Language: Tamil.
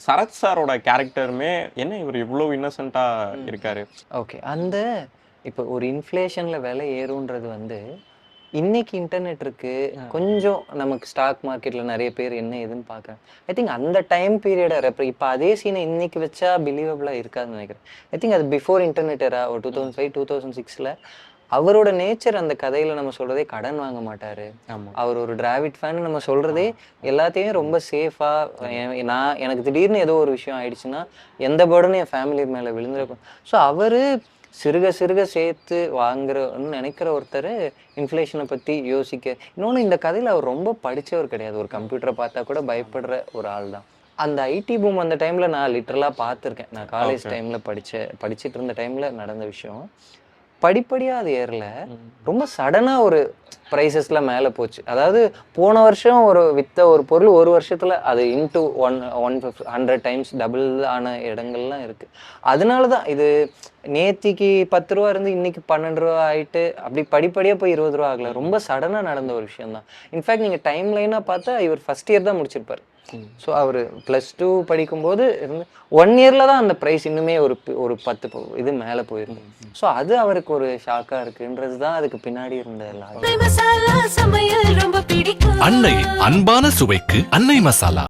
சரத் சாரோட கேரக்டருமே என்ன இவர் இவ்வளோ இன்னசென்ட்டா இருக்காரு. ஓகே. அந்த இப்போ ஒரு இன்ஃப்ளேஷன்ல விலை ஏறுன்றது வந்து இன்னைக்கு இன்டர்நெட் இருக்கு. கொஞ்சம் நமக்கு ஸ்டாக் மார்க்கெட்ல நிறைய பேர் என்ன ஏதுன்னு பார்க்குறாங்க. ஐ திங்க் அந்த டைம் பீரியட இப்போ அதே சீனை இன்னைக்கு வச்சா பிலீவபிளா இருக்காதுன்னு நினைக்கிறேன். ஐ திங்க் அது பிஃபோர் இன்டர்நெட் எரா ஒரு 2005 2006ல அவரோட நேச்சர் அந்த கதையில நம்ம சொல்றதே கடன் வாங்க மாட்டாரு. அவர் ஒரு டிராவிட் ஃபேன் நம்ம சொல்றதே எல்லாத்தையும் ரொம்ப சேஃபா. நான் எனக்கு திடீர்னு ஏதோ ஒரு விஷயம் ஆயிடுச்சுன்னா எந்த பேர்டனும் என் ஃபேமிலி மேல விழுந்திருக்கும். ஸோ அவரு சிறுக சிறுக சேர்த்து வாங்குறன்னு நினைக்கிற ஒருத்தர் இன்ஃப்ளேஷனை பற்றி யோசிக்க. இன்னொன்று இந்த கதையில் அவர் ரொம்ப படித்தவர் கிடையாது. ஒரு கம்ப்யூட்டரை பார்த்தா கூட பயப்படுற ஒரு ஆள் தான். அந்த ஐடி பூம் அந்த டைமில் நான் லிட்டரலாக பார்த்துருக்கேன். நான் காலேஜ் டைமில் படிச்சுட்டு இருந்த டைமில் நடந்த விஷயம். படிப்படியாக அது ஏறல, ரொம்ப சடனாக ஒரு ப்ரைஸஸ்ல மேலே போச்சு. அதாவது போன வருஷம் வித்த ஒரு பொருள் ஒரு வருஷத்துல அது இன்டூ 100 டைம்ஸ் டபுள் ஆன இடங்கள்லாம் இருக்கு. அதனால தான் இது நேத்திக்கு 10 ரூபா இருந்து இன்னைக்கு 12 ரூபா ஆயிட்டு அப்படி படிப்படியாக போய் 20 ரூபா ஆகல. ரொம்ப சடனாக நடந்த ஒரு விஷயம் தான். இன்ஃபேக்ட் நீங்கள் டைம் லைனாக பார்த்தா இவர் ஃபர்ஸ்ட் இயர் தான் முடிச்சிருப்பார். ஸோ அவர் +2 படிக்கும்போது இருந்து 1 இயர்ல தான் அந்த ப்ரைஸ் இன்னுமே ஒரு 10 இது மேலே போயிருக்கு. ஸோ அது அவருக்கு ஒரு ஷாக்காக இருக்குன்றது தான் அதுக்கு பின்னாடி இருந்த அன்னை அன்பான சுவைக்கு அன்னை மசாலா.